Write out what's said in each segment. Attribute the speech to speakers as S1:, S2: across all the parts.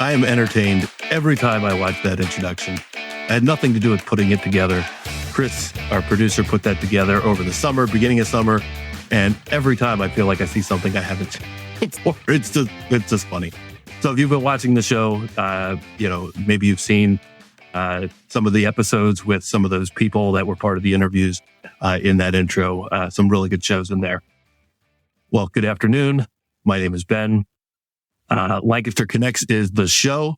S1: I am entertained every time I watch that introduction. It had nothing to do with putting it together. Chris, our producer, put that together over the summer, beginning of summer, and every time I feel like I see something I haven't seen before. It's just funny. So if you've been watching the show, maybe you've seen some of the episodes with some of those people that were part of the interviews in that intro. Some really good shows in there. Well, good afternoon. My name is Ben. Lancaster Connects is the show.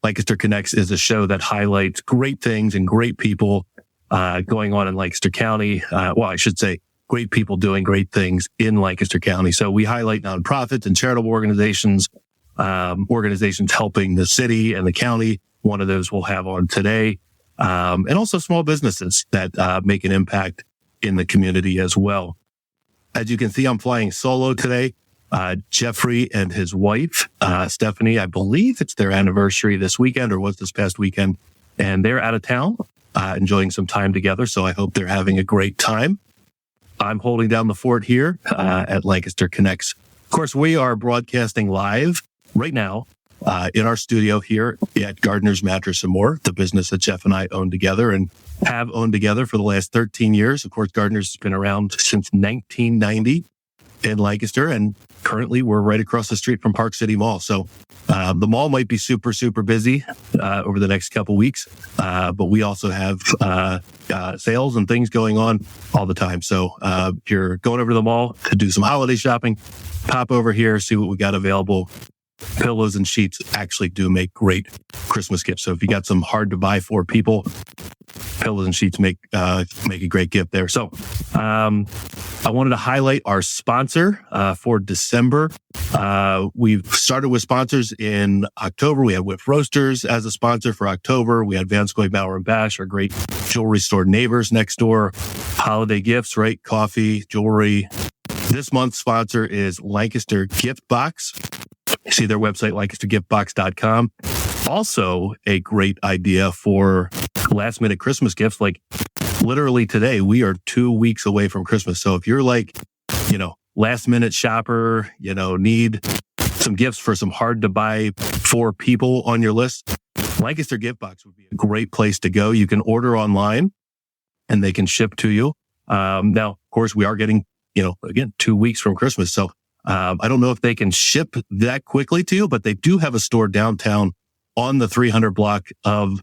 S1: Lancaster Connects is a show that highlights great things and great people going on in Lancaster County. I should say great people doing great things in Lancaster County. So we highlight nonprofits and charitable organizations, organizations helping the city and the county. One of those we'll have on today. And also small businesses that make an impact in the community as well. As you can see, I'm flying solo today. Jeffrey and his wife, Stephanie, I believe it's their anniversary this weekend or was this past weekend. And they're out of town, enjoying some time together. So I hope they're having a great time. I'm holding down the fort here at Lancaster Connects. Of course, we are broadcasting live right now in our studio here at Gardner's Mattress & More, the business that Jeff and I own together and have owned together for the last 13 years. Of course, Gardner's has been around since 1990 in Lancaster, and currently we're right across the street from Park City Mall. So the mall might be super, super busy over the next couple weeks, but we also have sales and things going on all the time. So if you're going over to the mall to do some holiday shopping, pop over here, see what we got available. Pillows and sheets actually do make great Christmas gifts. So if you got some hard to buy for people, pillows and sheets make a great gift there. So I wanted to highlight our sponsor for December. We've started with sponsors in October. We had Whip Roasters as a sponsor for October. We had Vanscoy Bauer and Bash, our great jewelry store neighbors next door. Holiday gifts, right? Coffee, jewelry. This month's sponsor is Lancaster Gift Box. You see their website, lancastergiftbox.com. Also a great idea for last minute Christmas gifts. Like literally today, we are 2 weeks away from Christmas. So if you're like, last minute shopper, need some gifts for some hard to buy for people on your list, Lancaster Gift Box would be a great place to go. You can order online and they can ship to you. Now, of course, we are getting, again, 2 weeks from Christmas. So I don't know if they can ship that quickly to you, but they do have a store downtown on the 300 block of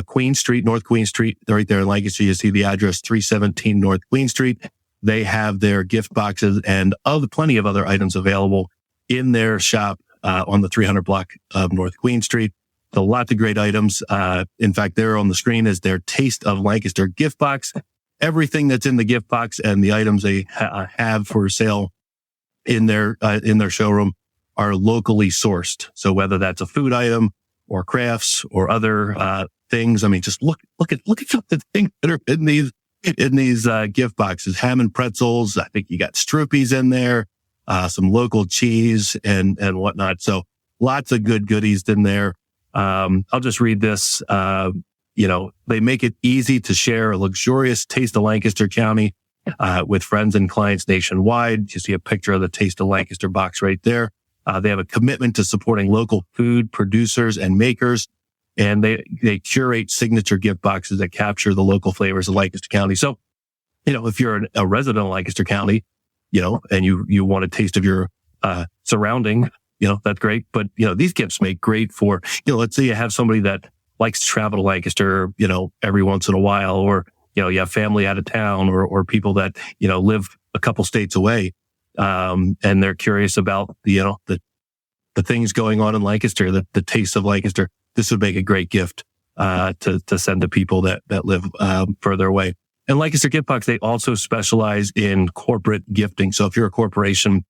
S1: Queen Street, North Queen Street, right there in Lancaster. You see the address 317 North Queen Street. They have their gift boxes and plenty of other items available in their shop on the 300 block of North Queen Street. So lots of great items. In fact, there on the screen is their Taste of Lancaster gift box. Everything that's in the gift box and the items they have for sale in their showroom are locally sourced. So whether that's a food item or crafts or other things, I mean, just look at some of the things that are in these gift boxes. Ham and pretzels. I think you got Stroopies in there, some local cheese and whatnot. So lots of good goodies in there. I'll just read this. They make it easy to share a luxurious taste of Lancaster County with friends and clients nationwide. You see a picture of the Taste of Lancaster box right there. They have a commitment to supporting local food producers and makers, and they curate signature gift boxes that capture the local flavors of Lancaster County. So, if you're a resident of Lancaster County, and you want a taste of your surrounding, that's great. But, these gifts make great for, let's say you have somebody that likes to travel to Lancaster, every once in a while, or you have family out of town or people that, live a couple states away. And they're curious about the things going on in Lancaster, the taste of Lancaster. This would make a great gift, to send to people that live, further away. And Lancaster Gift Box, they also specialize in corporate gifting. So if you're a corporation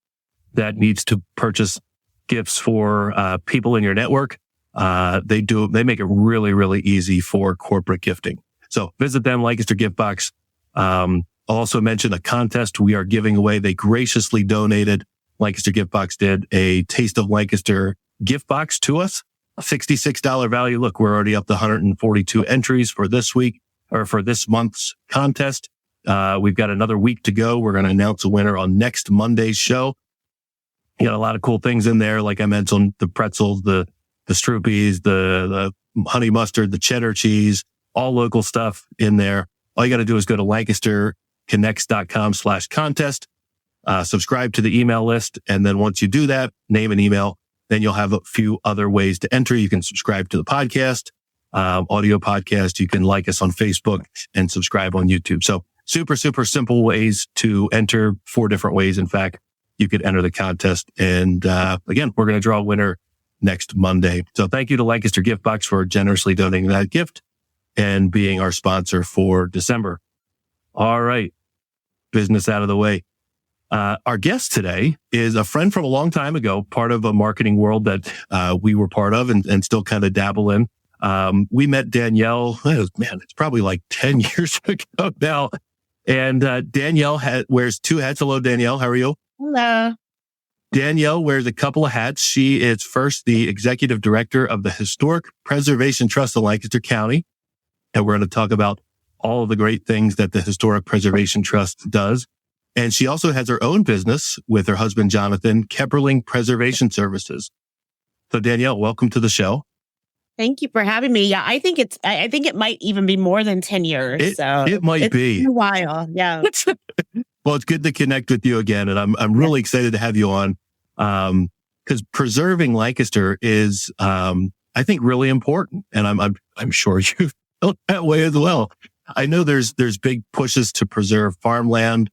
S1: that needs to purchase gifts for, people in your network, they make it really, really easy for corporate gifting. So visit them, Lancaster Gift Box. I'll also mention a contest we are giving away. They graciously donated, Lancaster Gift Box did, a Taste of Lancaster gift box to us, a $66 value. Look, we're already up to 142 entries for this week or for this month's contest. We've got another week to go. We're going to announce a winner on next Monday's show. A lot of cool things in there. Like I mentioned, the pretzels, the the Stroopies, the honey mustard, the cheddar cheese, all local stuff in there. All you got to do is go to lancasterconnects.com/contest, subscribe to the email list. And then once you do that, name an email, then you'll have a few other ways to enter. You can subscribe to the podcast, audio podcast. You can like us on Facebook and subscribe on YouTube. So super, super simple ways to enter, 4 different ways. In fact, you could enter the contest. And again, we're going to draw a winner next Monday. So thank you to Lancaster Gift Box for generously donating that gift and being our sponsor for December. All right. Business out of the way. Our guest today is a friend from a long time ago, part of a marketing world that we were part of and still kind of dabble in. We met Danielle, it's probably like 10 years ago now. And Danielle wears 2 hats. Hello, Danielle. How are you?
S2: Hello.
S1: Danielle wears a couple of hats. She is first the executive director of the Historic Preservation Trust of Lancaster County. And we're going to talk about all of the great things that the Historic Preservation Trust does. And she also has her own business with her husband, Jonathan, Keperling Preservation Services. So Danielle, welcome to the show.
S2: Thank you for having me. Yeah, I think it might even be more than 10 years.
S1: It might be.
S2: It's been a while. Yeah.
S1: Well, it's good to connect with you again. And I'm really excited to have you on. Because preserving Lancaster is, I think, really important. And I'm sure you felt that way as well. I know there's big pushes to preserve farmland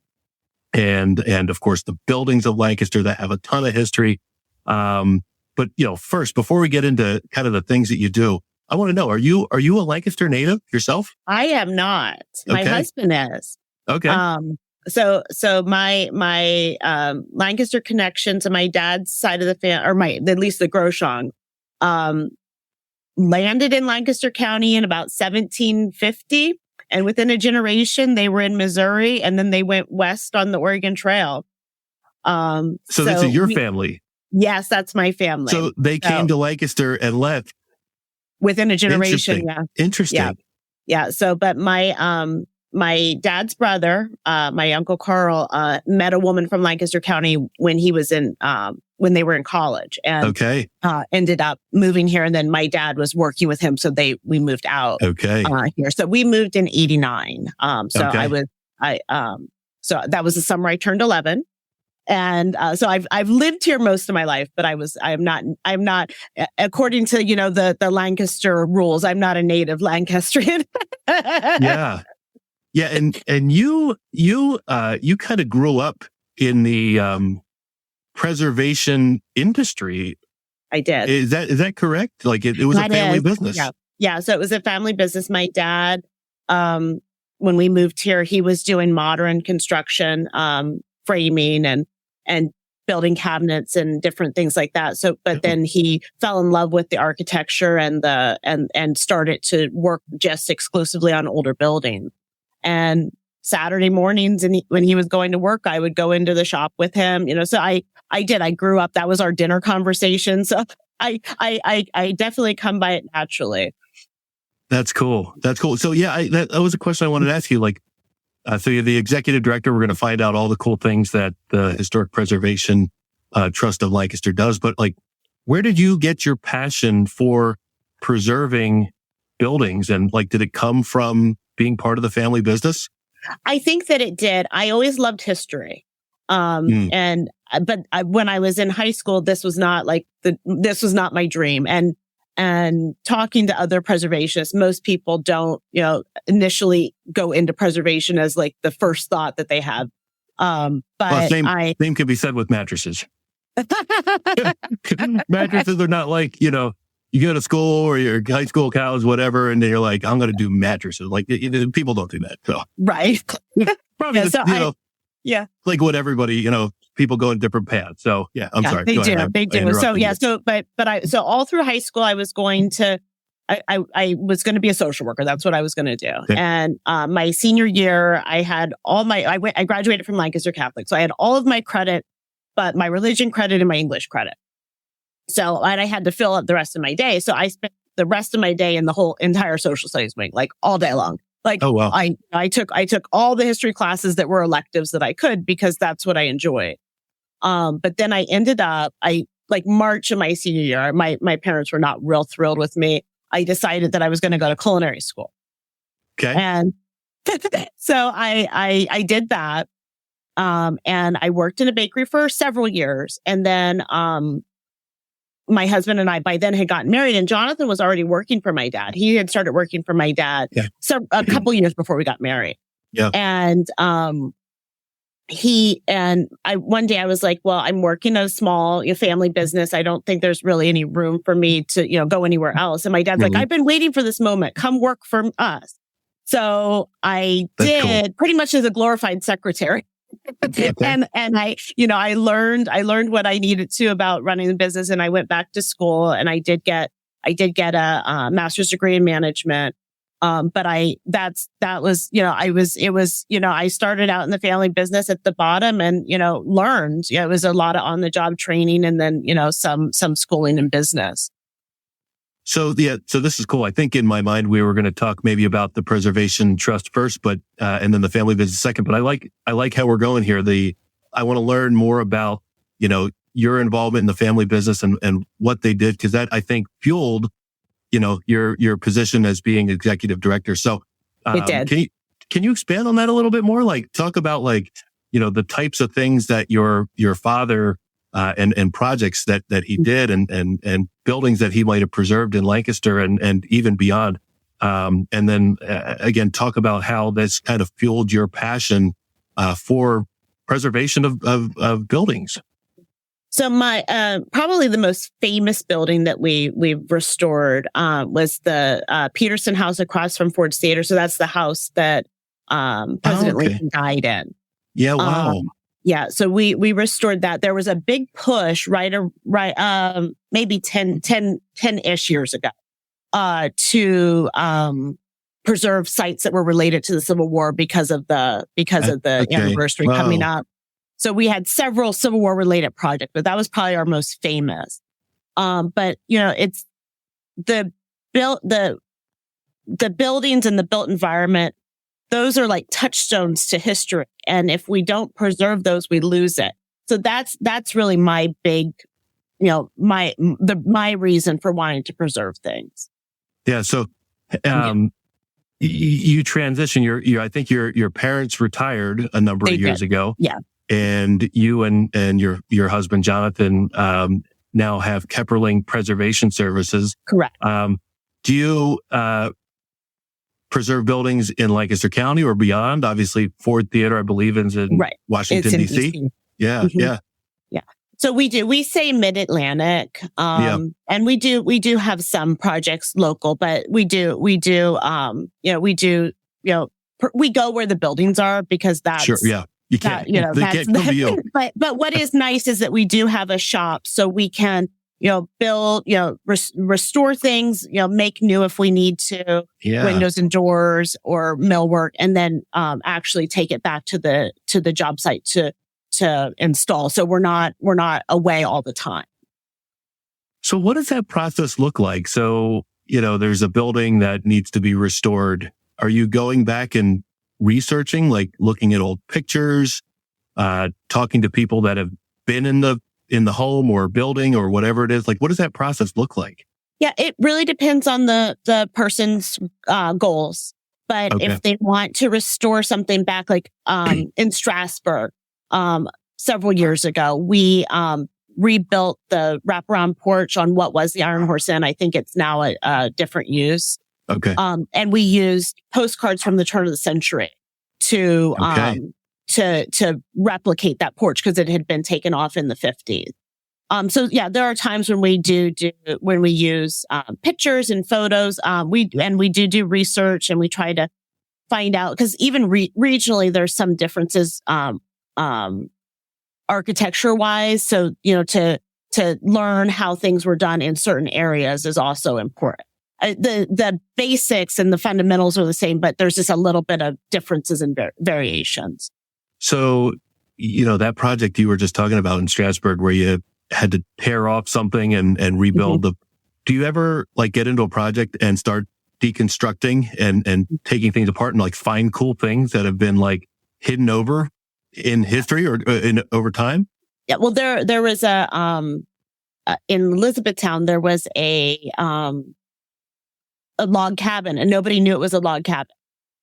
S1: and of course the buildings of Lancaster that have a ton of history. But first, before we get into kind of the things that you do, I want to know, are you a Lancaster native yourself?
S2: I am not. My husband is.
S1: Okay.
S2: So my Lancaster connection to my dad's side of the family, at least the Groshong, landed in Lancaster County in about 1750. And within a generation, they were in Missouri, and then they went west on the Oregon Trail.
S1: So this is your family?
S2: Yes, that's my family.
S1: So they came to Lancaster and left
S2: within a generation. Yeah.
S1: Interesting.
S2: Yeah. So, but my dad's brother, my Uncle Carl, met a woman from Lancaster County when he was when they were in college, and ended up moving here. And then my dad was working with him, so we moved out. Here. So we moved in '89. So that was the summer I turned 11. And so I've lived here most of my life, but I'm not according to the Lancaster rules, I'm not a native Lancastrian.
S1: Yeah. And you kind of grew up in the preservation industry.
S2: I did.
S1: Is that correct? Like it was a family business.
S2: Yeah. So it was a family business. My dad, when we moved here, he was doing modern construction, framing and building cabinets and different things like that. So, but then he fell in love with the architecture and started to work just exclusively on older buildings. And Saturday mornings, when he was going to work, I would go into the shop with him. So I grew up. That was our dinner conversation. So I definitely come by it naturally.
S1: That's cool. So yeah, that was a question I wanted to ask you. Like, so you're the executive director. We're going to find out all the cool things that the Historic Preservation Trust of Lancaster does. But like, where did you get your passion for preserving buildings? And like, did it come from being part of the family business?
S2: I think that it did. I always loved history. When I was in high school, this was not my dream. And talking to other preservationists, most people don't, initially go into preservation as like the first thought that they have.
S1: Same could be said with mattresses. Mattresses are not like, you go to school or your high school, college, whatever, and then you're like, I'm going to do mattresses. Like, people don't do that. So.
S2: Right.
S1: Probably, like what everybody, people go in different paths. So yeah, I'm sorry.
S2: They do. So yeah. So all through high school, I was going to be a social worker. That's what I was going to do. Okay. And my senior year, I had I graduated from Lancaster Catholic. So I had all of my credit, but my religion credit and my English credit. So, and I had to fill up the rest of my day. So I spent the rest of my day in the whole entire social studies wing, like all day long. Like, oh, wow. I took all the history classes that were electives that I could, because that's what I enjoyed. But then I ended up, I like March of my senior year, my parents were not real thrilled with me. I decided that I was going to go to culinary school.
S1: Okay.
S2: And so I did that. And I worked in a bakery for several years. And then, my husband and I by then had gotten married, and Jonathan was already working for my dad. He had started working for my dad a couple years before we got married.
S1: Yeah.
S2: And, one day I was like, well, I'm working at a small family business. I don't think there's really any room for me to, go anywhere else. And my dad's like, I've been waiting for this moment. Come work for us. So I did pretty much as a glorified secretary. Okay. And I learned what I needed to about running the business, and I went back to school, and I did get a master's degree in management. But I started out in the family business at the bottom and, learned. It was a lot of on the job training, and then, some schooling in business.
S1: So this is cool. I think in my mind, we were going to talk maybe about the preservation trust first, but, and then the family business second, but I like how we're going here. I want to learn more about, your involvement in the family business and what they did, because that I think fueled, your position as being executive director. So,
S2: it did.
S1: Can you expand on that a little bit more? Like talk about the types of things that your father, and projects that he did and buildings that he might have preserved in Lancaster and even beyond. And then again, talk about how this kind of fueled your passion, for preservation of buildings.
S2: So my, probably the most famous building that we've restored, was the, Peterson House across from Ford's Theater. So that's the house that, President Lincoln died in.
S1: Yeah. Wow.
S2: Yeah. So we restored that. There was a big push maybe 10-ish years ago, to, preserve sites that were related to the Civil War because of the anniversary coming up. So we had several Civil War related projects, but that was probably our most famous. But it's the buildings and the built environment. Those are like touchstones to history. And if we don't preserve those, we lose it. So that's really my big, my reason for wanting to preserve things.
S1: Yeah. So, you transition I think your parents retired a number of years ago.
S2: Yeah.
S1: And you and your husband, Jonathan, now have Keperling Preservation Services.
S2: Correct.
S1: Do you, preserve buildings in Lancaster County or beyond? Obviously, Ford Theater, I believe, is in Washington, D.C. Yeah,
S2: yeah. So we say Mid-Atlantic, and we do have some projects local, but we go where the buildings are because that's
S1: sure, yeah. You can't, they can't come to you.
S2: But what is nice is that we do have a shop, so we can build, restore things, make new if we need to, windows and doors or millwork, and then actually take it back to the job site to install. So we're not away all the time.
S1: So what does that process look like? So, there's a building that needs to be restored. Are you going back and researching, like looking at old pictures, talking to people that have been in the home or building or whatever it is? Like, what does that process look like?
S2: Yeah, it really depends on the person's goals. But if they want to restore something back, like in Strasburg, several years ago, we rebuilt the wraparound porch on what was the Iron Horse Inn. I think it's now a different use.
S1: Okay.
S2: And we used postcards from the turn of the century to replicate that porch because it had been taken off in the 50s. So yeah, there are times when we when we use pictures and photos. We do research, and we try to find out, because even regionally there's some differences architecture wise. So to learn how things were done in certain areas is also important. The basics and the fundamentals are the same, but there's just a little bit of differences and variations.
S1: So, that project you were just talking about in Strasburg, where you had to tear off something and rebuild do you ever get into a project and start deconstructing and taking things apart and find cool things that have been hidden over in history or over time?
S2: Yeah. Well, there was in Elizabethtown, there was a log cabin, and nobody knew it was a log cabin.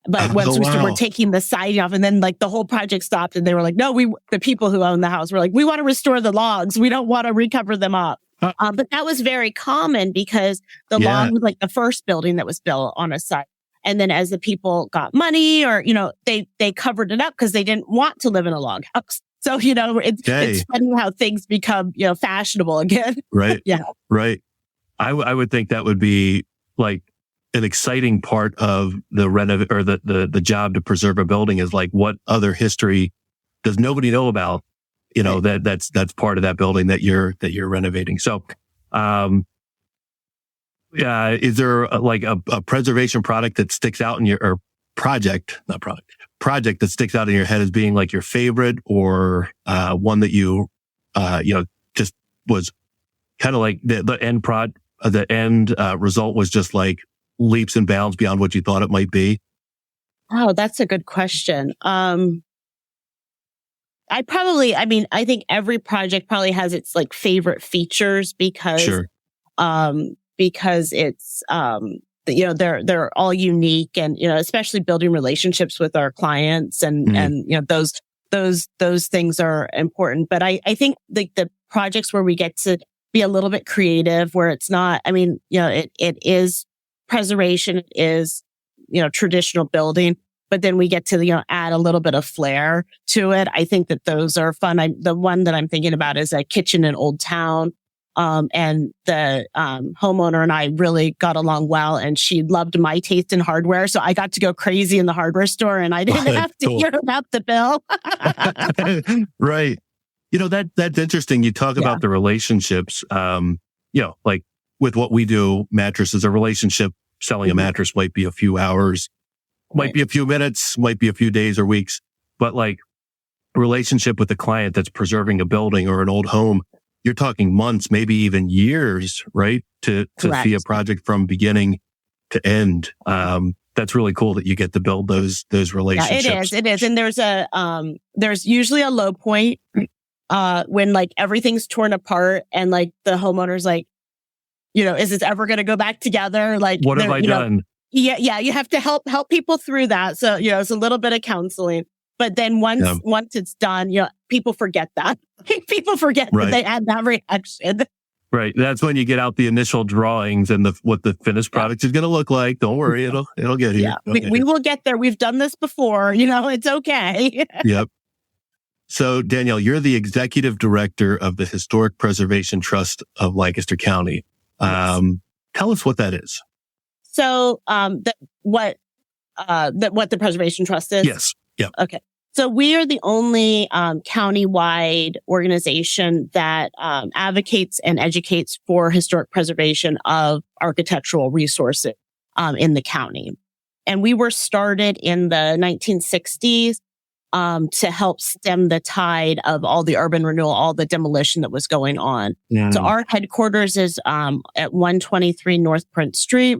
S2: But once we were taking the siding off, and then like the whole project stopped, and they were like, "No, the people who own the house were like, we want to restore the logs. We don't want to recover them up." But that was very common because the log was like the first building that was built on a site. And then as the people got money, or they covered it up because they didn't want to live in a log house. So it's funny how things become fashionable again.
S1: Right.
S2: Yeah.
S1: Right. I would think that would be like an exciting part of the or the job to preserve a building is like, what other history does nobody know about? That's part of that building that you're renovating. So, is there a preservation product that sticks out in your project that sticks out in your head as being like your favorite, or one that you just was kind of like the end result was just like leaps and bounds beyond what you thought it might be?
S2: Oh, that's a good question. I think every project probably has its like favorite features because it's, they're all unique, and, especially building relationships with our clients and those things are important. But I think the projects where we get to be a little bit creative, where it's not, it is preservation, it is, traditional building, but then we get to, add a little bit of flair to it. I think that those are fun. The one that I'm thinking about is a kitchen in Old Town. And the homeowner and I really got along well, and she loved my taste in hardware. So I got to go crazy in the hardware store, and I didn't have to hear about the bill.
S1: Right. That's interesting. You talk about the relationships, like with what we do, mattresses, a relationship, selling a mattress might be a few hours, might be a few minutes, might be a few days or weeks, but like a relationship with the client that's preserving a building or an old home, you're talking months, maybe even years, right? To see a project from beginning to end. That's really cool that you get to build those relationships.
S2: Yeah, it is. And there's usually a low point, when like everything's torn apart and like the homeowner's like, is this ever going to go back together? Like,
S1: what have I done?
S2: Yeah. You have to help people through that. So, it's a little bit of counseling. But then once it's done, people forget that. People forget that they had that reaction.
S1: Right. That's when you get out the initial drawings and what the finished product is going to look like. Don't worry, it'll get here.
S2: Yeah, we will get there. We've done this before. It's okay.
S1: Yep. So Danielle, you're the executive director of the Historic Preservation Trust of Lancaster County. Yes. Tell us what that is.
S2: So, what the Preservation Trust is?
S1: Yes. Yeah.
S2: Okay. So we are the only county-wide organization that advocates and educates for historic preservation of architectural resources in the county. And we were started in the 1960s to help stem the tide of all the urban renewal, all the demolition that was going on. Yeah. So our headquarters is at 123 North Prince Street,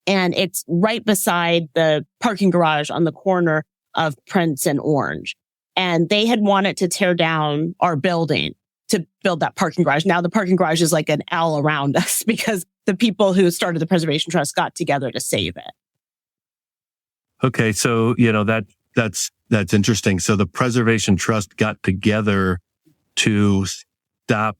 S2: and it's right beside the parking garage on the corner of Prince and Orange. And they had wanted to tear down our building to build that parking garage. Now the parking garage is like an L around us because the people who started the Preservation Trust got together to save it.
S1: Okay. So, that's interesting. So the Preservation Trust got together to stop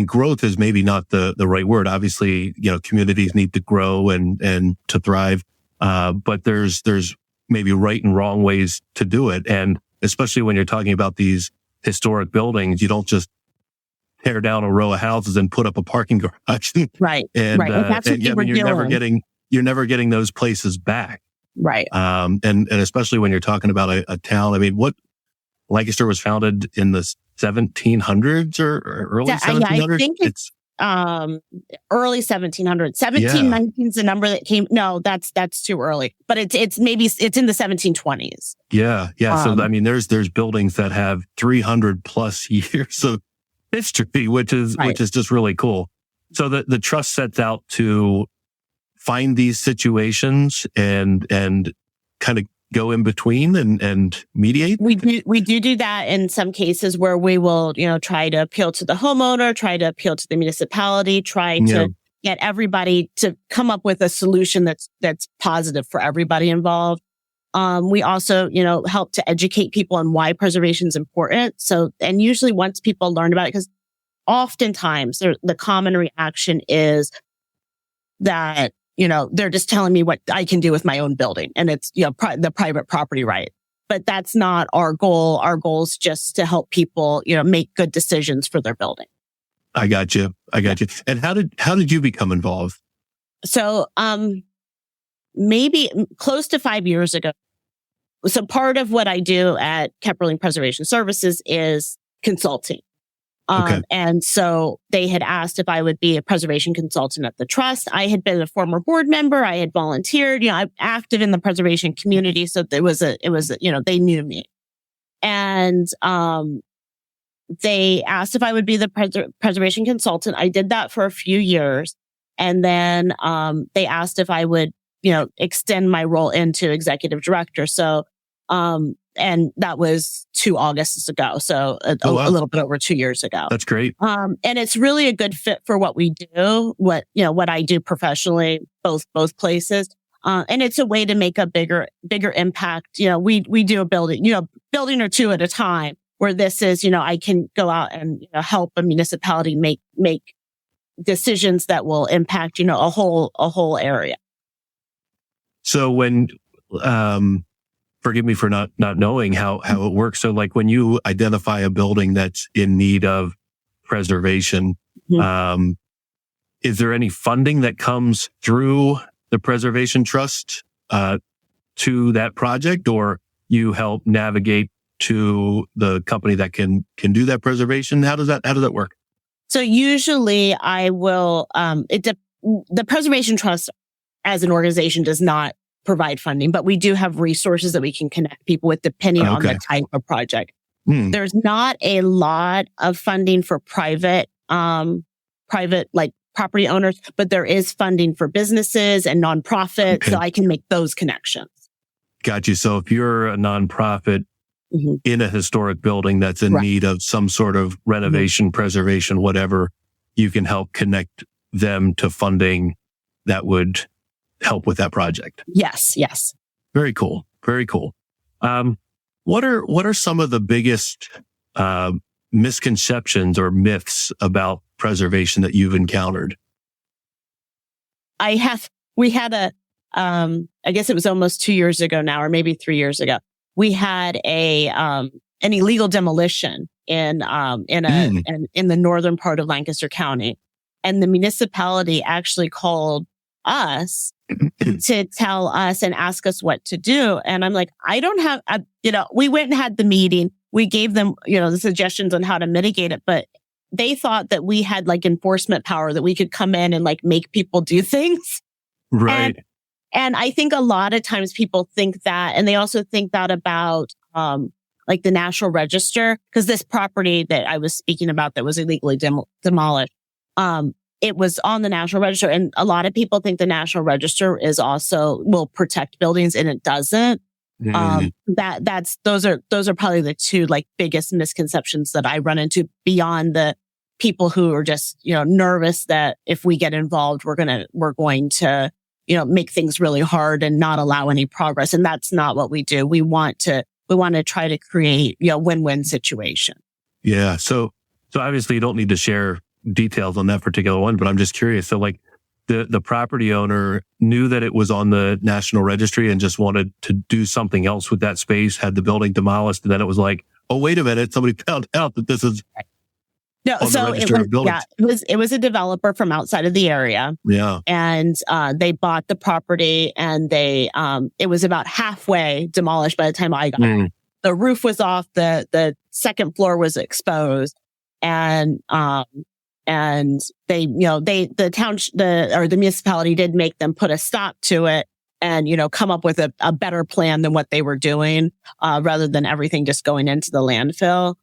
S1: growth is maybe not the right word. Obviously, communities need to grow and to thrive. But there's maybe right and wrong ways to do it. And especially when you're talking about these historic buildings, you don't just tear down a row of houses and put up a parking garage.
S2: Right.
S1: And,
S2: right. And that's what
S1: you're never getting those places back.
S2: Right.
S1: And especially when you're talking about a town. Lancaster was founded in the 1700s or early 1700s.
S2: Yeah, I think it's early 1700s. 1719 is the number that came. No, that's too early. But it's in the 1720s.
S1: Yeah. So there's buildings that have 300 plus years of history, which is just really cool. So the trust sets out to find these situations and kind of go in between and mediate?
S2: We do that in some cases where we will, try to appeal to the homeowner, try to appeal to the municipality, try to get everybody to come up with a solution that's positive for everybody involved. We also, help to educate people on why preservation is important. So, and usually once people learn about it, because oftentimes the common reaction is that, they're just telling me what I can do with my own building, and it's, the private property right. But that's not our goal. Our goal is just to help people, make good decisions for their building.
S1: I got you. And how did you become involved?
S2: So, maybe close to 5 years ago. So part of what I do at Keperling Preservation Services is consulting.
S1: Okay.
S2: And so they had asked if I would be a preservation consultant at the trust. I had been a former board member. I had volunteered, I'm active in the preservation community. So it was they knew me. And, they asked if I would be the preservation consultant. I did that for a few years. And then, they asked if I would, extend my role into executive director. So, and that was 2 Augusts ago. So a little bit over 2 years ago.
S1: That's great.
S2: And it's really a good fit for what we do, what I do professionally, both places. And it's a way to make a bigger impact. We do a building or two at a time, where this is, I can go out and help a municipality make decisions that will impact, a whole area.
S1: So when, forgive me for not knowing how it works. So like when you identify a building that's in need of preservation,
S2: Mm-hmm.
S1: Is there any funding that comes through the Preservation Trust, to that project, or you help navigate to the company that can do that preservation? How does that work?
S2: So usually I will, the Preservation Trust as an organization does not provide funding, but we do have resources that we can connect people with depending on the type of project. There's not a lot of funding for private like property owners, but there is funding for businesses and nonprofits. So I can make those connections.
S1: Got you. So if you're a nonprofit in a historic building that's in need of some sort of renovation, preservation, whatever, you can help connect them to funding that would help with that project.
S2: Yes.
S1: Very cool. What are some of the biggest misconceptions or myths about preservation that you've encountered?
S2: We had I guess it was almost 2 years ago now, or maybe 3 years ago. We had an illegal demolition in the northern part of Lancaster County, and the municipality actually called us to tell us and ask us what to do. And I'm like, I don't have, we went and had the meeting. We gave them, the suggestions on how to mitigate it, but they thought that we had like enforcement power, that we could come in and like make people do things.
S1: Right.
S2: And I think a lot of times people think that, and they also think that about, like the National Register, because this property that I was speaking about that was illegally demolished, it was on the National Register. And a lot of people think the National Register will protect buildings, and it doesn't. Those are probably the two like biggest misconceptions that I run into, beyond the people who are just, nervous that if we get involved, we're going to, make things really hard and not allow any progress. And that's not what we do. We want to try to create, win-win situation.
S1: Yeah. So obviously you don't need to share details on that particular one, but I'm just curious. So like the property owner knew that it was on the National Registry and just wanted to do something else with that space, had the building demolished, and then it was like, oh, wait a minute, somebody found out that this is
S2: no. So it was a developer from outside of the area.
S1: Yeah.
S2: And they bought the property, and it was about halfway demolished by the time I got it. The roof was off, the second floor was exposed, and they, the municipality did make them put a stop to it and, come up with a better plan than what they were doing, rather than everything just going into the landfill.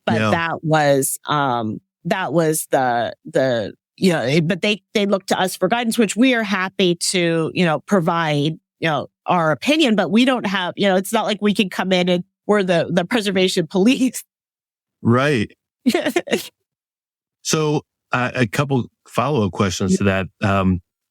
S2: But that was but they looked to us for guidance, which we are happy to, provide, our opinion, but we don't have, it's not like we can come in and we're the preservation police.
S1: Right. So a couple follow-up questions to that.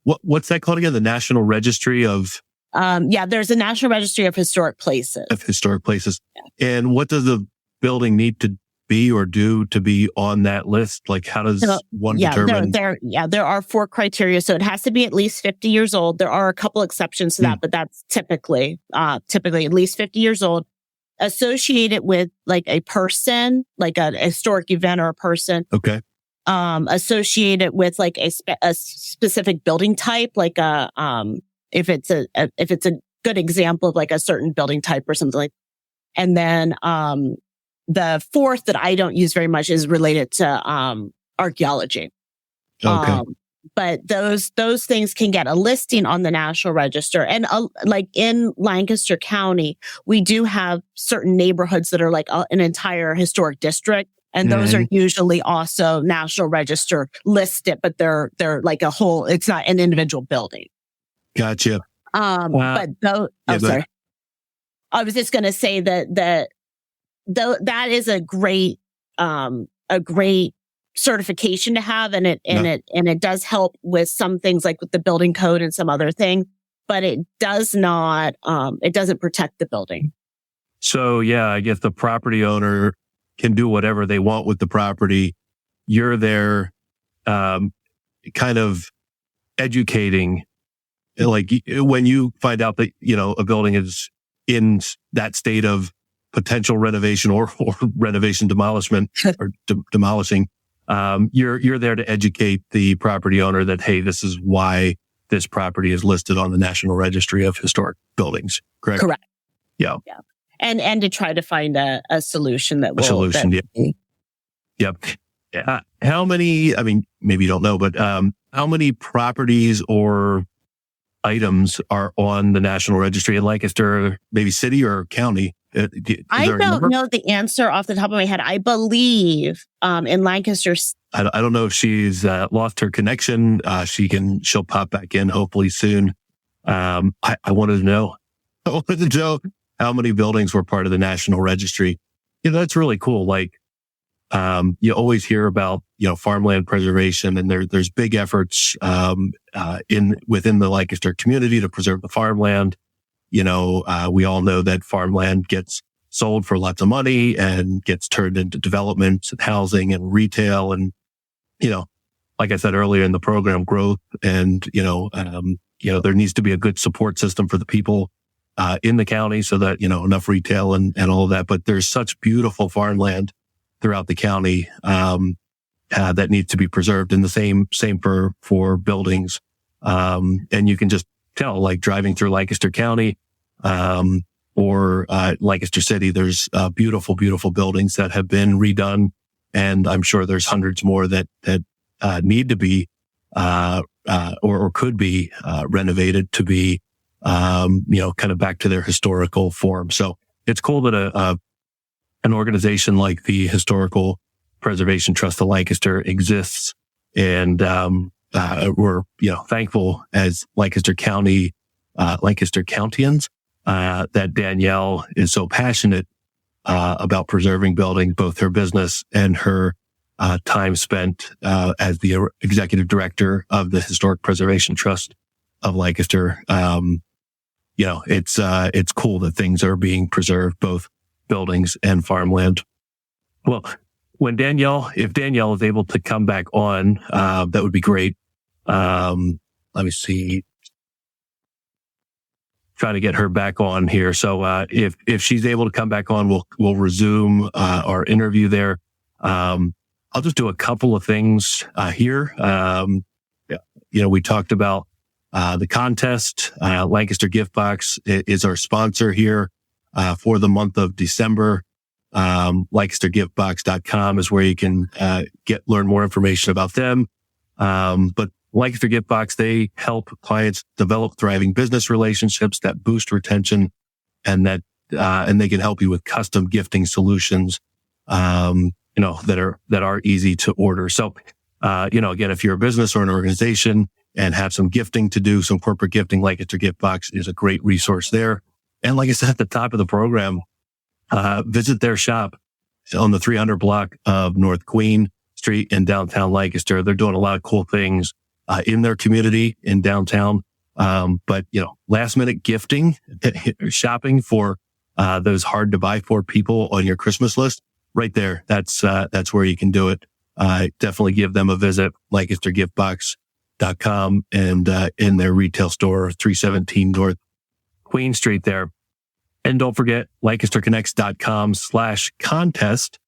S1: What's that called again? The National Registry of?
S2: There's a National Registry of Historic Places.
S1: Yeah. And what does the building need to be or do to be on that list? Like, how does one determine?
S2: There are 4 criteria. So it has to be at least 50 years old. There are a couple exceptions to that, but that's typically at least 50 years old. Associated with like a person, like a historic event or a person.
S1: Okay.
S2: Associated with like a specific building type, like if it's a good example of like a certain building type or something like. And then the 4th that I don't use very much is related to archaeology.
S1: Okay.
S2: But those things can get a listing on the National Register. And like in Lancaster County, we do have certain neighborhoods that are like an entire historic district. And those are usually also National Register listed, but they're like a whole, it's not an individual building.
S1: Gotcha.
S2: But though, sorry. I was just going to say that is a great certification to have, and it does help with some things like with the building code and some other things, but it doesn't protect the building.
S1: So yeah, I guess the property owner can do whatever they want with the property. You're there, kind of educating, like when you find out that, a building is in that state of potential renovation or renovation demolishment or demolishing. You're there to educate the property owner that, hey, this is why this property is listed on the National Registry of Historic Buildings. Correct?
S2: Correct.
S1: Yeah.
S2: Yeah. And to try to find a solution that will.
S1: Yep. How many, I mean, maybe you don't know, but how many properties or items are on the National Registry in Lancaster, maybe city or county?
S2: I don't know the answer off the top of my head. I believe in Lancaster.
S1: I don't know if she's lost her connection. She'll pop back in hopefully soon. I wanted to know how many buildings were part of the National Registry. That's really cool. Like, you always hear about, farmland preservation, and there's big efforts within the Lancaster community to preserve the farmland. We all know that farmland gets sold for lots of money and gets turned into development and housing and retail. And, like I said earlier in the program, growth and, there needs to be a good support system for the people, in the county so that, enough retail and all of that. But there's such beautiful farmland throughout the county, that needs to be preserved, and the same for buildings. And you can just tell, like driving through Lancaster County, or Lancaster City, there's beautiful, beautiful buildings that have been redone, and I'm sure there's hundreds more that need to be or could be renovated to be kind of back to their historical form. So it's cool that an organization like the Historical Preservation Trust of Lancaster exists, and we're thankful as Lancaster Countyans that Danielle is so passionate about preserving buildings, both her business and her time spent as the executive director of the Historic Preservation Trust of Lancaster. It's cool that things are being preserved, both buildings and farmland. Well, if Danielle is able to come back on, that would be great. Let me see. Trying to get her back on here. So, if she's able to come back on, we'll resume, our interview there. I'll just do a couple of things, here. We talked about, the contest. Lancaster Gift Box is our sponsor here, for the month of December. LancasterGiftBox.com is where you can, learn more information about them. But Lancaster Gift Box, they help clients develop thriving business relationships that boost retention, and they can help you with custom gifting solutions, that are easy to order. So, again, if you're a business or an organization and have some gifting to do, some corporate gifting, Lancaster Gift Box is a great resource there. And like I said at the top of the program, visit their shop on the 300 block of North Queen Street in downtown Lancaster. They're doing a lot of cool things in their community in downtown. But last minute gifting, shopping for those hard to buy for people on your Christmas list, right there. That's where you can do it. Definitely give them a visit, LancasterGiftBox.com, and in their retail store, 317 North Queen Street there. And don't forget, LancasterConnects.com/contest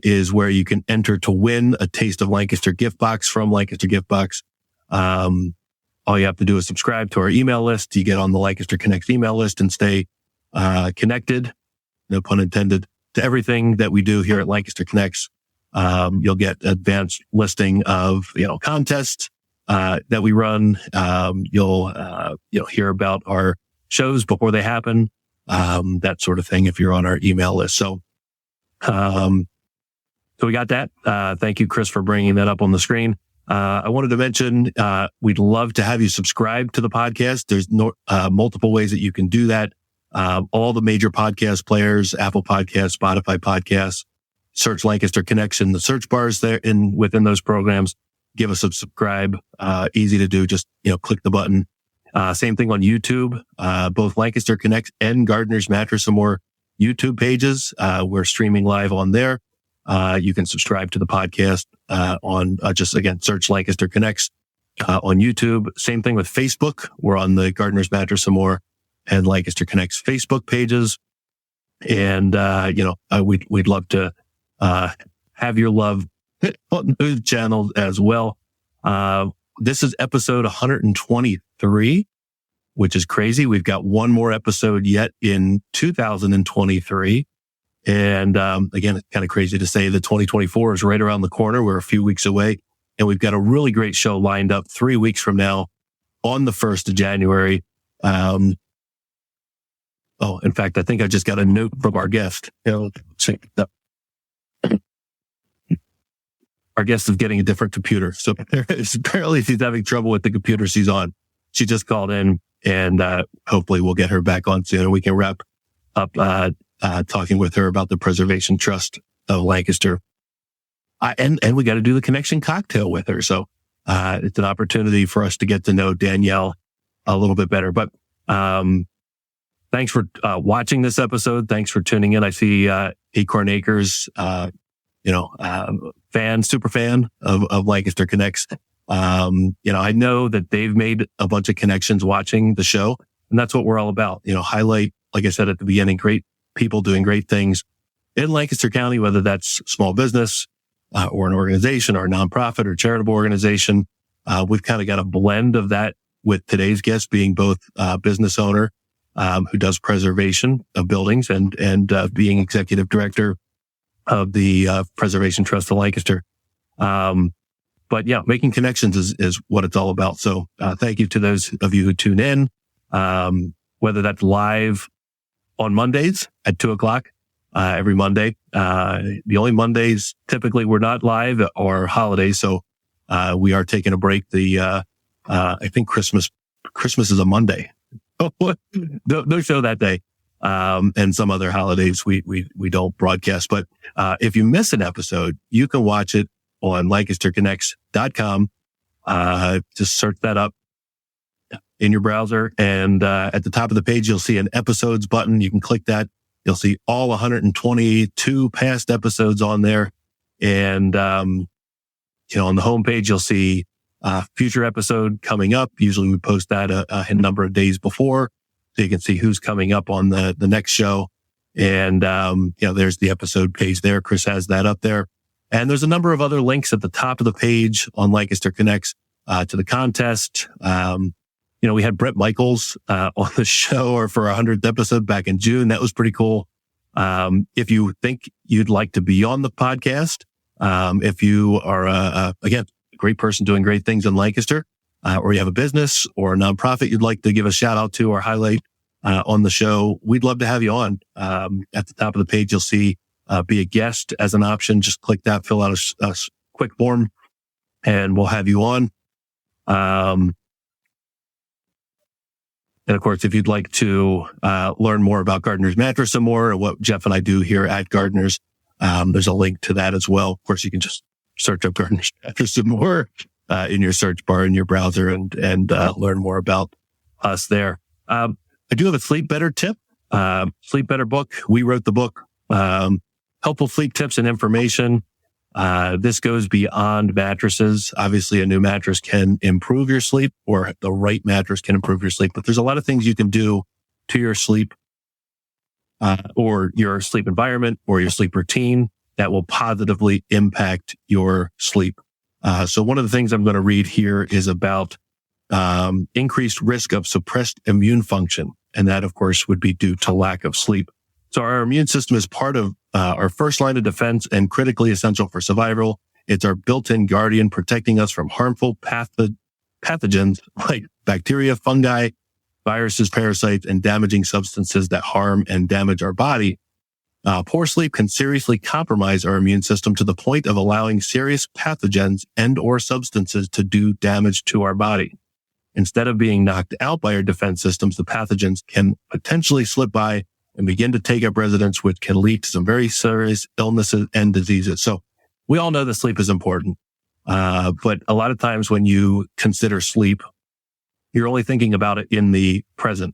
S1: is where you can enter to win a taste of Lancaster Gift Box from Lancaster Gift Box. All you have to do is subscribe to our email list. You get on the Lancaster Connects email list and stay connected, no pun intended, to everything that we do here at Lancaster Connects. You'll get advanced listing of contests that we run. You'll hear about our shows before they happen, that sort of thing if you're on our email list. So we got that. Thank you, Chris, for bringing that up on the screen. I wanted to mention, we'd love to have you subscribe to the podcast. There's multiple ways that you can do that. All the major podcast players, Apple Podcasts, Spotify Podcasts, search Lancaster Connects in the search bars there within those programs. Give us a subscribe. Easy to do. Just, click the button. Same thing on YouTube. Both Lancaster Connects and Gardener's Mattress and More YouTube pages. We're streaming live on there. You can subscribe to the podcast on just again search Lancaster Connects on YouTube. Same thing with Facebook. We're on the Gardener's Mattress and More and Lancaster Connects Facebook pages. And we'd love to have your love on those channels as well. This is episode 123, which is crazy. We've got one more episode yet in 2023. And again, it's kind of crazy to say that 2024 is right around the corner. We're a few weeks away, and we've got a really great show lined up 3 weeks from now on the 1st of January. In fact, I think I just got a note from our guest. Our guest is getting a different computer. So apparently she's having trouble with the computer she's on. She just called in, and hopefully we'll get her back on soon and we can wrap up talking with her about the Preservation Trust of Lancaster. And we got to do the connection cocktail with her. So it's an opportunity for us to get to know Danielle a little bit better. But thanks for watching this episode. Thanks for tuning in. I see Acorn Acres, super fan of Lancaster Connects. I know that they've made a bunch of connections watching the show, and that's what we're all about. Highlight, like I said at the beginning, great people doing great things in Lancaster County, whether that's small business or an organization or a nonprofit or charitable organization. We've kind of got a blend of that with today's guest being both a business owner who does preservation of buildings and being executive director of the Preservation Trust of Lancaster. But yeah, making connections is what it's all about. So thank you to those of you who tune in, whether that's live on Mondays at 2:00 every Monday. The only Mondays typically we're not live are holidays. So we are taking a break. I think Christmas is a Monday. No show that day. And some other holidays we don't broadcast. But if you miss an episode, you can watch it on LancasterConnects.com. Just search that up in your browser. And at the top of the page, you'll see an episodes button. You can click that. You'll see all 122 past episodes on there. And, on the homepage, you'll see future episode coming up. Usually we post that a number of days before, so you can see who's coming up on the next show. And, there's the episode page there. Chris has that up there. And there's a number of other links at the top of the page on Lancaster Connects, to the contest. We had Brett Michaels, on the show or for our 100th episode back in June. That was pretty cool. If you think you'd like to be on the podcast, if you are, again, a great person doing great things in Lancaster, or you have a business or a nonprofit you'd like to give a shout out to or highlight, on the show, we'd love to have you on. At the top of the page, you'll see, be a guest as an option. Just click that, fill out a quick form, and we'll have you on. And of course, if you'd like to learn more about Gardner's Mattress some more, or what Jeff and I do here at Gardner's, there's a link to that as well. Of course, you can just search up Gardner's Mattress some more in your search bar in your browser and learn more about us there. I do have a Sleep Better tip, Sleep Better book. We wrote the book, helpful sleep tips and information. This goes beyond mattresses. Obviously, a new mattress can improve your sleep, or the right mattress can improve your sleep. But there's a lot of things you can do to your sleep, or your sleep environment, or your sleep routine that will positively impact your sleep. So one of the things I'm going to read here is about increased risk of suppressed immune function. And that, of course, would be due to lack of sleep. So our immune system is part of our first line of defense and critically essential for survival. It's our built-in guardian, protecting us from harmful pathogens like bacteria, fungi, viruses, parasites, and damaging substances that harm and damage our body. Poor sleep can seriously compromise our immune system to the point of allowing serious pathogens and or substances to do damage to our body. Instead of being knocked out by our defense systems, the pathogens can potentially slip by and begin to take up residence, which can lead to some very serious illnesses and diseases. So we all know that sleep is important. But a lot of times when you consider sleep, you're only thinking about it in the present.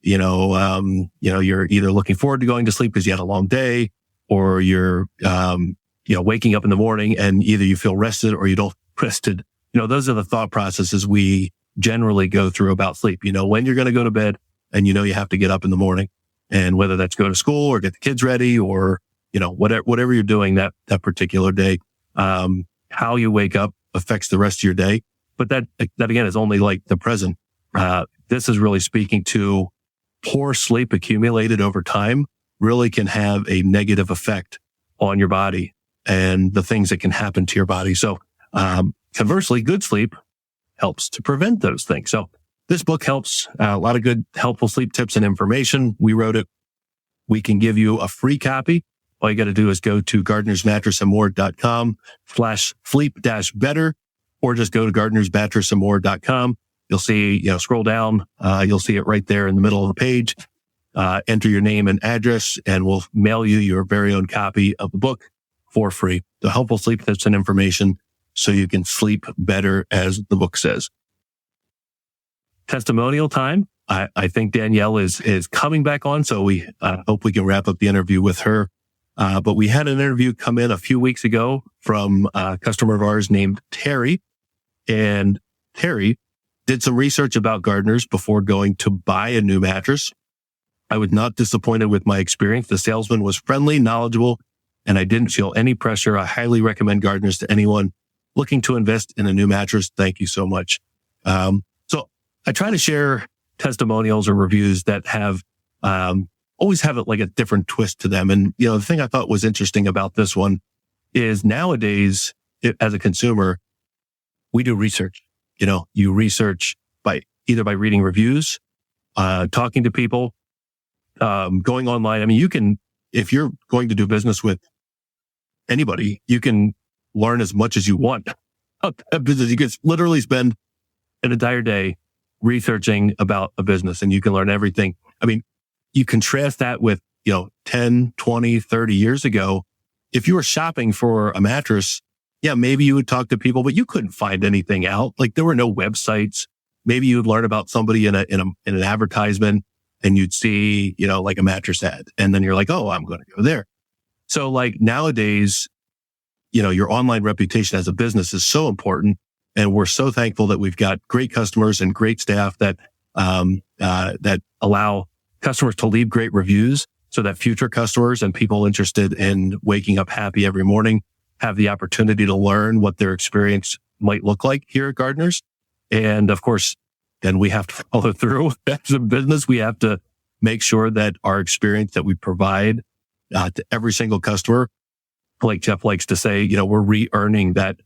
S1: You're either looking forward to going to sleep because you had a long day, or you're, waking up in the morning and either you feel rested or you don't feel rested. Those are the thought processes we generally go through about sleep. When you're going to go to bed, and you have to get up in the morning. And whether that's go to school or get the kids ready, or, whatever you're doing that particular day, how you wake up affects the rest of your day. But that again is only like the present. This is really speaking to poor sleep accumulated over time really can have a negative effect on your body and the things that can happen to your body. So, conversely, good sleep helps to prevent those things. So this book helps, a lot of good, helpful sleep tips and information. We wrote it. We can give you a free copy. All you got to do is go to gardnersmattressandmore.com/sleep-better, or just go to gardnersmattressandmore.com. You'll see, scroll down, you'll see it right there in the middle of the page. Enter your name and address, and we'll mail you your very own copy of the book for free. The helpful sleep tips and information so you can sleep better, as the book says. Testimonial time. I think Danielle is coming back on, so we hope we can wrap up the interview with her. But we had an interview come in a few weeks ago from a customer of ours named Terry. And Terry did some research about Gardner's before going to buy a new mattress. I was not disappointed with my experience. The salesman was friendly, knowledgeable, and I didn't feel any pressure. I highly recommend Gardner's to anyone looking to invest in a new mattress. Thank you so much. So I try to share testimonials or reviews that have always have like a different twist to them. And, the thing I thought was interesting about this one is nowadays, as a consumer, we do research. You research either by reading reviews, talking to people, going online. I mean, if you're going to do business with anybody, you can learn as much as you want about a business. You can literally spend an entire day researching about a business, and you can learn everything. I mean, you contrast that with, 10, 20, 30 years ago. If you were shopping for a mattress, yeah, maybe you would talk to people, but you couldn't find anything out. Like, there were no websites. Maybe you'd learn about somebody in an advertisement, and you'd see, like a mattress ad, and then you're like, oh, I'm going to go there. So like nowadays, your online reputation as a business is so important. And we're so thankful that we've got great customers and great staff that allow customers to leave great reviews, so that future customers and people interested in waking up happy every morning have the opportunity to learn what their experience might look like here at Gardner's. And of course, then we have to follow through. As a business, we have to make sure that our experience that we provide to every single customer, like Jeff likes to say, we're re-earning that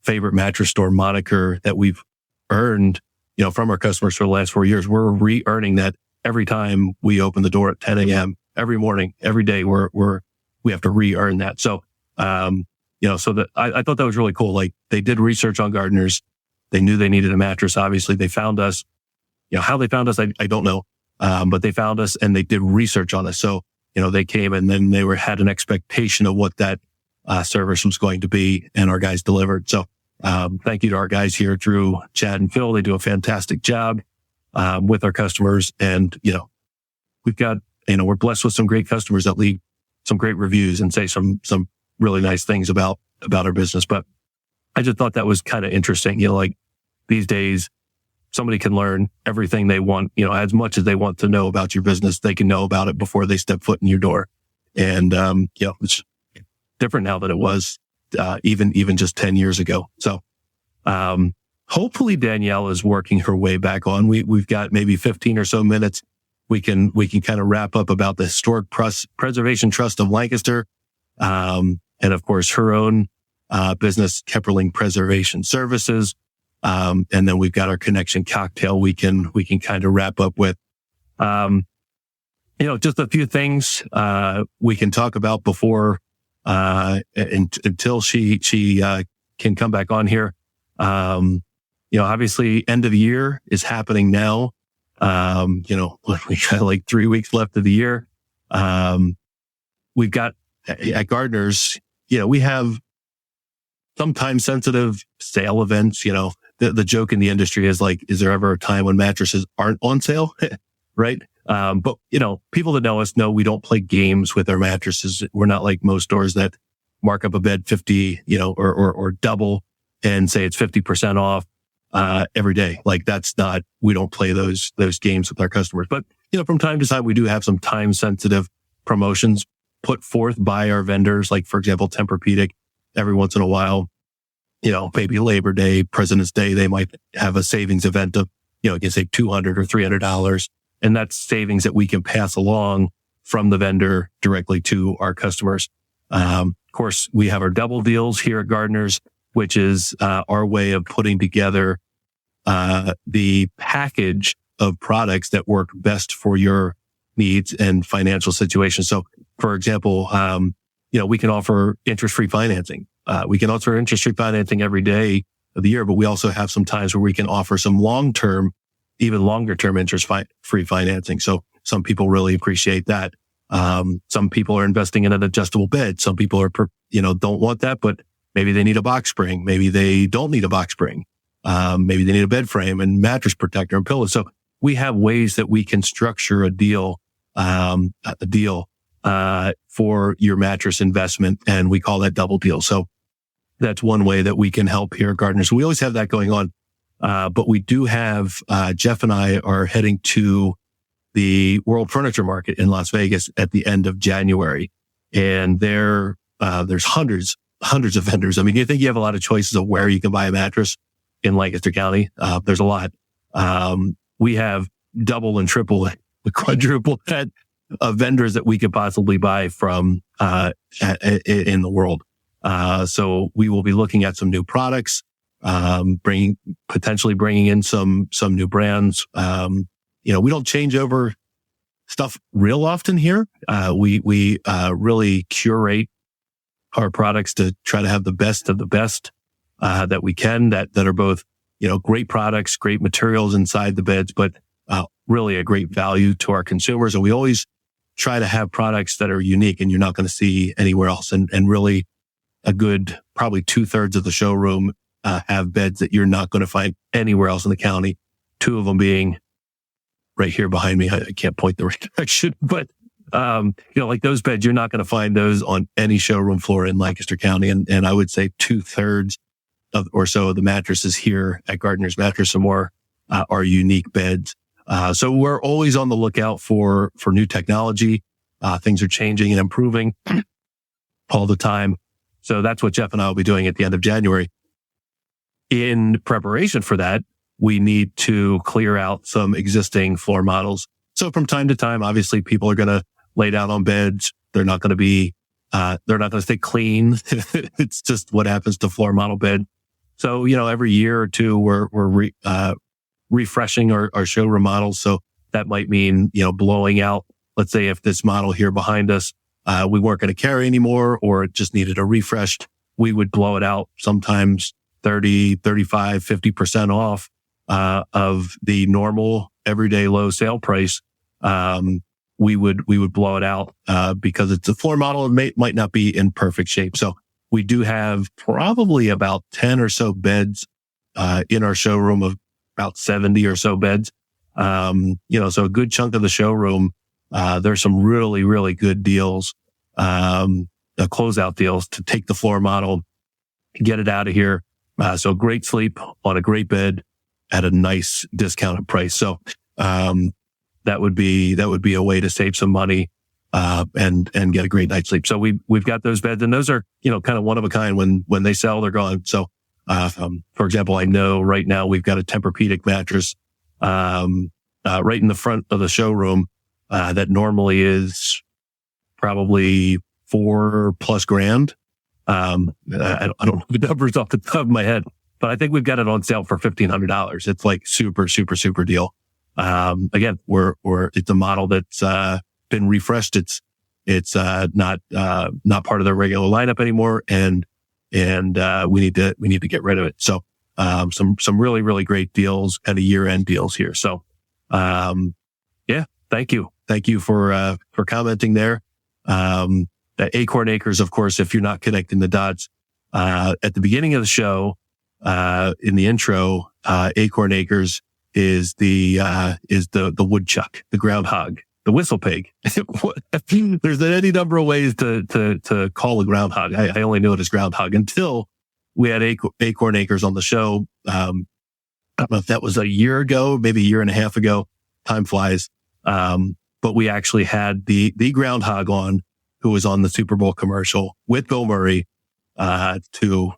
S1: favorite mattress store moniker that we've earned, from our customers for the last 4 years. We're re-earning that every time we open the door at 10 a.m. every morning, every day. We have to re-earn that. So, I thought that was really cool. Like, they did research on Gardner's. They knew they needed a mattress. Obviously, they found us. How they found us, I don't know. But they found us and they did research on us. So, they came and then they had an expectation of what that service was going to be, and our guys delivered. So, thank you to our guys here, Drew, Chad, and Phil. They do a fantastic job with our customers. And, we've got, we're blessed with some great customers that leave some great reviews and say some really nice things about our business. But I just thought that was kind of interesting. Like these days, somebody can learn everything they want, as much as they want to know about your business, they can know about it before they step foot in your door. And, it's different now than it was, even just 10 years ago. So, hopefully Danielle is working her way back on. We've got maybe 15 or so minutes. We can kind of wrap up about the Historic Preservation Trust of Lancaster. And of course, her own, business, Keperling Preservation Services. And then we've got our connection cocktail we can kind of wrap up with. Just a few things, we can talk about before, until she can come back on here. Obviously end of the year is happening now. We got like 3 weeks left of the year. We've got at Gardeners, we have some time sensitive sale events. The joke in the industry is like, is there ever a time when mattresses aren't on sale? Right. But people that know us know we don't play games with our mattresses. We're not like most stores that mark up a bed 50, or double and say it's 50% off, every day. Like we don't play those games with our customers. But, from time to time, we do have some time sensitive promotions put forth by our vendors. Like, for example, Tempur-Pedic, every once in a while, maybe Labor Day, President's Day, they might have a savings event of, you can say $200 or $300. And that's savings that we can pass along from the vendor directly to our customers. Of course, we have our double deals here at Gardeners, which is our way of putting together the package of products that work best for your needs and financial situation. So, for example, we can offer interest-free financing. We can offer interest-free financing every day of the year, but we also have some times where we can offer some long-term, even longer-term interest-free financing. So some people really appreciate that. Some people are investing in an adjustable bed. Some people are, don't want that, but maybe they need a box spring. Maybe they don't need a box spring. Maybe they need a bed frame and mattress protector and pillows. So we have ways that we can structure a deal, for your mattress investment. And we call that double deal. So that's one way that we can help here at Gardeners. We always have that going on. But we do have, Jeff and I are heading to the World Furniture Market in Las Vegas at the end of January. And there's hundreds of vendors. I mean, you think you have a lot of choices of where you can buy a mattress in Lancaster County. There's a lot. We have double and triple, quadruple that of vendors that we could possibly buy from, in the world. So we will be looking at some new products, potentially bringing in some new brands. We don't change over stuff real often here. We really curate our products to try to have the best of the best, that we can, that are both, great products, great materials inside the beds, but, really a great value to our consumers. And we always try to have products that are unique and you're not going to see anywhere else. And really a good, probably 2/3 of the showroom, have beds that you're not going to find anywhere else in the county. 2 of them being right here behind me. I can't point the right direction, but, like those beds, you're not going to find those on any showroom floor in Lancaster County. And I would say 2/3 or so of the mattresses here at Gardeners Mattress and More, are unique beds. So we're always on the lookout for new technology. Things are changing and improving all the time. So that's what Jeff and I will be doing at the end of January. In preparation for that, we need to clear out some existing floor models. So from time to time, obviously people are going to lay down on beds. They're not going to stay clean. It's just what happens to floor model bed. So, every year or two, we're refreshing our showroom models. So that might mean, blowing out, let's say if this model here behind us, we weren't going to carry anymore, or it just needed a refresh, we would blow it out sometimes, 30, 35, 50% off, of the normal everyday low sale price, we would blow it out, because it's a floor model and might not be in perfect shape. So we do have probably about 10 or so beds, in our showroom of about 70 or so beds. So a good chunk of the showroom, there's some really, really good deals, closeout deals to take the floor model, get it out of here. So great sleep on a great bed at a nice discounted price. So, that would be a way to save some money, and get a great night's sleep. So we've got those beds, and those are, kind of one of a kind. When they sell, they're gone. So, for example, I know right now we've got a Tempur-Pedic mattress, right in the front of the showroom, that normally is probably $4+ grand. I don't know the numbers off the top of my head, but I think we've got it on sale for $1,500. It's like super, super, super deal. Again, it's a model that's, been refreshed. It's not part of the regular lineup anymore. And we need to get rid of it. So, some really, really great deals and a year-end deals here. So, thank you. Thank you for commenting there. The Acorn Acres, of course, if you're not connecting the dots, at the beginning of the show, in the intro, Acorn Acres is the woodchuck, the groundhog, the whistle pig. There's any number of ways to call a groundhog. I only knew it as groundhog until we had Acorn Acres on the show. I don't know if that was a year ago, maybe a year and a half ago. Time flies. But we actually had the groundhog on, who was on the Super Bowl commercial with Bill Murray, 2+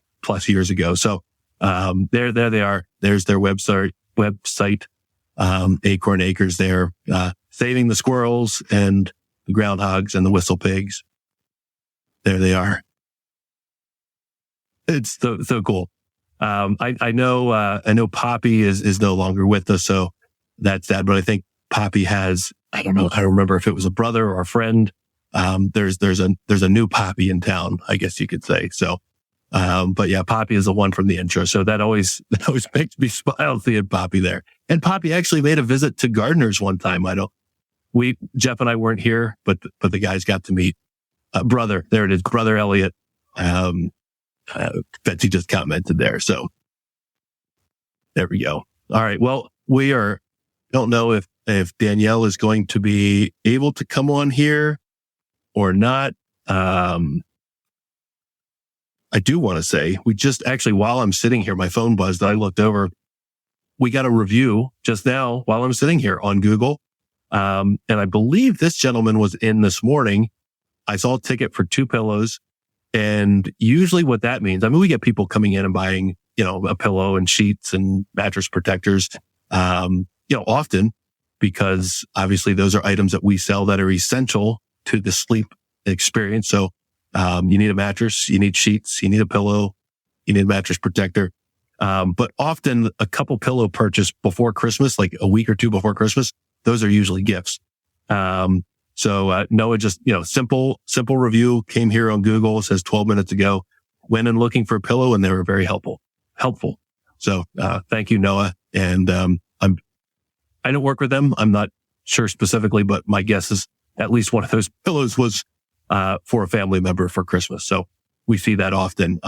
S1: years ago. So, there they are. There's their website, Acorn Acres there, saving the squirrels and the groundhogs and the whistle pigs. There they are. It's so cool. I know Poppy is no longer with us, so that's sad, but I think Poppy has, I don't remember if it was a brother or a friend. There's a new Poppy in town, I guess you could say. So, but yeah, Poppy is the one from the intro. So that always makes me smile seeing Poppy there. And Poppy actually made a visit to Gardner's one time. Jeff and I weren't here, but the guys got to meet, brother. There it is. Brother Elliot. Betsy just commented there. So there we go. All right. Well, don't know if Danielle is going to be able to come on here or not. I do want to say, we just actually, while I'm sitting here, my phone buzzed. I looked over. We got a review just now while I'm sitting here on Google. And I believe this gentleman was in this morning. I saw a ticket for 2 pillows. And usually what that means, we get people coming in and buying, a pillow and sheets and mattress protectors, often, because obviously those are items that we sell that are essential to the sleep experience. So, you need a mattress, you need sheets, you need a pillow, you need a mattress protector. But often a couple pillow purchase before Christmas, like a week or two before Christmas, those are usually gifts. So Noah just, simple review, came here on Google, says 12 minutes ago, went in looking for a pillow, and they were very helpful. So, thank you, Noah. And, I don't work with them. I'm not sure specifically, but my guess is at least one of those pillows was, for a family member for Christmas. So we see that often.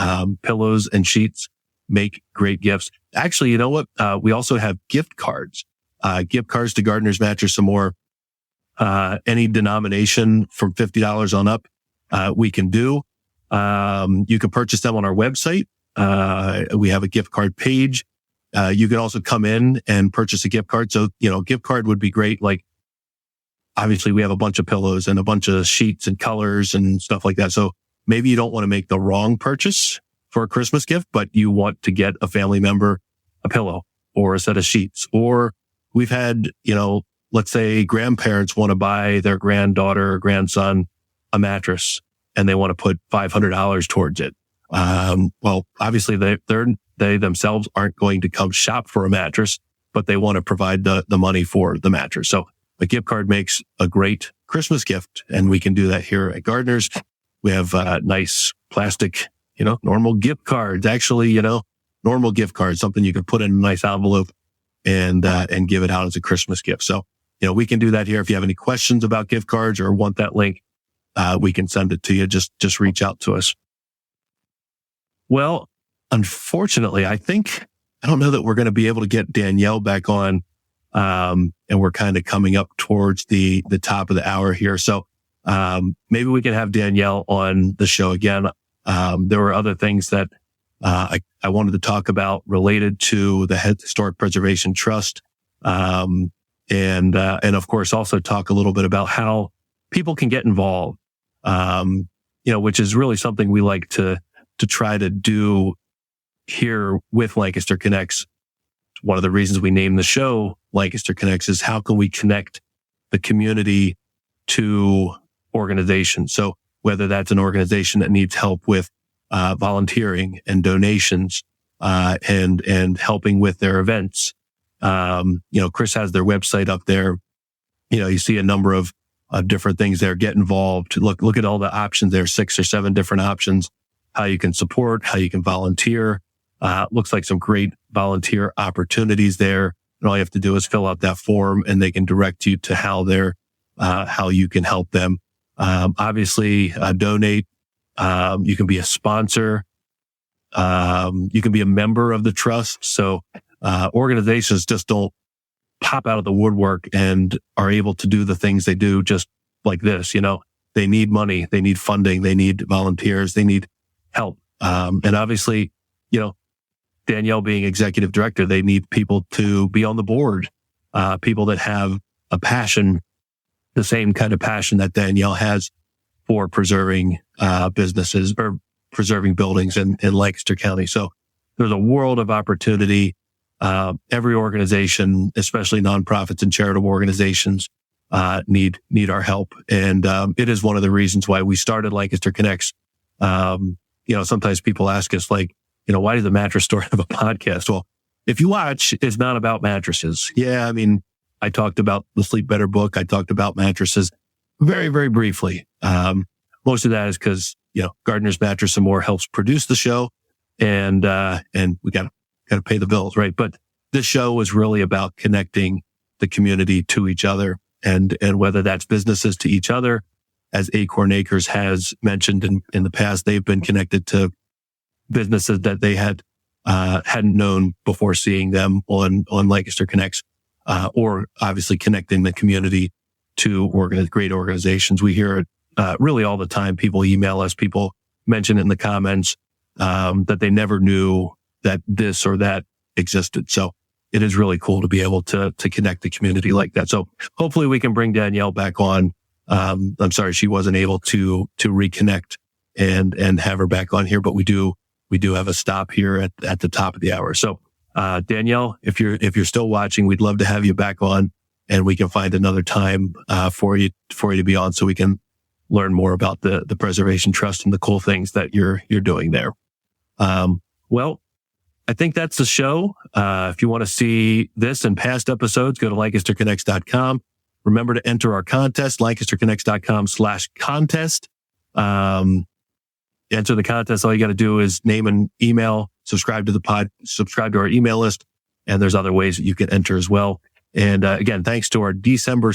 S1: Pillows and sheets make great gifts. Actually, you know what? We also have gift cards to Gardner's Mattress some more. Any denomination from $50 on up, we can do. You can purchase them on our website. We have a gift card page. You can also come in and purchase a gift card. So, gift card would be great. Like, obviously we have a bunch of pillows and a bunch of sheets and colors and stuff like that. So maybe you don't want to make the wrong purchase for a Christmas gift, but you want to get a family member a pillow or a set of sheets. Or we've had, let's say grandparents want to buy their granddaughter or grandson a mattress and they want to put $500 towards it. Well, obviously they themselves aren't going to come shop for a mattress, but they want to provide the money for the mattress. So a gift card makes a great Christmas gift, and we can do that here at Gardner's. We have nice plastic, normal gift cards. Actually, normal gift card, something you could put in a nice envelope and give it out as a Christmas gift. So, we can do that here. If you have any questions about gift cards or want that link, we can send it to you. Just reach out to us. Well, unfortunately, I don't know that we're going to be able to get Danielle back on. And we're kind of coming up towards the top of the hour here. So, maybe we can have Danielle on the show again. There were other things that, I wanted to talk about related to the Historic Preservation Trust. And of course also talk a little bit about how people can get involved. Which is really something we like to try to do here with Lancaster Connects. One of the reasons we named the show Lancaster Connects is how can we connect the community to organizations. So whether that's an organization that needs help with volunteering and donations, and helping with their events. Chris has their website up there. You see a number of different things there. Get involved. Look at all the options there, 6 or 7 different options, how you can support, how you can volunteer. Looks like some great volunteer opportunities there. And all you have to do is fill out that form and they can direct you to how you can help them. Obviously, donate. You can be a sponsor. You can be a member of the trust. So, organizations just don't pop out of the woodwork and are able to do the things they do just like this. They need money. They need funding. They need volunteers. They need help. And obviously, Danielle being executive director, they need people to be on the board, people that have a passion, the same kind of passion that Danielle has for preserving businesses or preserving buildings in Lancaster County. So there's a world of opportunity. Every organization, especially nonprofits and charitable organizations, need our help. And it is one of the reasons why we started Lancaster Connects. Sometimes people ask us why does the mattress store have a podcast? Well, if you watch, it's not about mattresses. Yeah, I talked about the Sleep Better book. I talked about mattresses very, very briefly. Most of that is because, Gardner's Mattress and More helps produce the show and we got to pay the bills, right? But this show was really about connecting the community to each other and whether that's businesses to each other. As Acorn Acres has mentioned in the past, they've been connected to businesses that they hadn't known before seeing them on Lancaster Connects, or obviously connecting the community to great organizations. We hear it really all the time. People email us, people mention it in the comments, that they never knew that this or that existed. So it is really cool to be able to connect the community like that. So hopefully we can bring Danielle back on. I'm sorry she wasn't able to reconnect and have her back on here, but we do have a stop here at the top of the hour. So, Danielle, if you're still watching, we'd love to have you back on and we can find another time, for you to be on so we can learn more about the Preservation Trust and the cool things that you're doing there. Well, I think that's the show. If you want to see this and past episodes, go to LancasterConnects.com. Remember to enter our contest, LancasterConnects.com/contest. Enter the contest. All you got to do is name an email, subscribe to our email list, and there's other ways that you can enter as well. And again, thanks to our December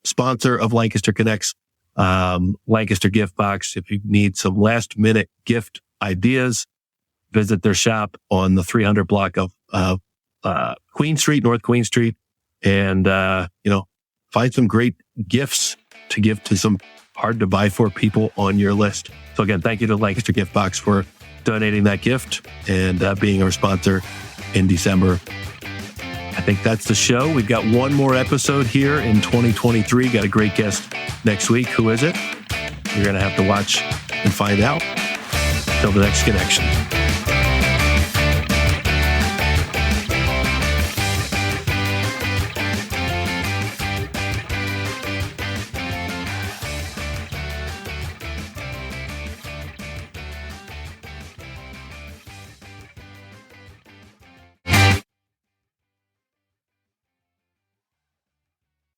S1: sponsor of Lancaster Connects, Lancaster Gift Box. If you need some last minute gift ideas, visit their shop on the 300 block of Queen Street, North Queen Street, and find some great gifts to give to some hard to buy for people on your list. So again, thank you to Lancaster Gift Box for donating that gift and being our sponsor in December. I think that's the show. We've got one more episode here in 2023. Got a great guest next week. Who is it? You're going to have to watch and find out. Till the next connection.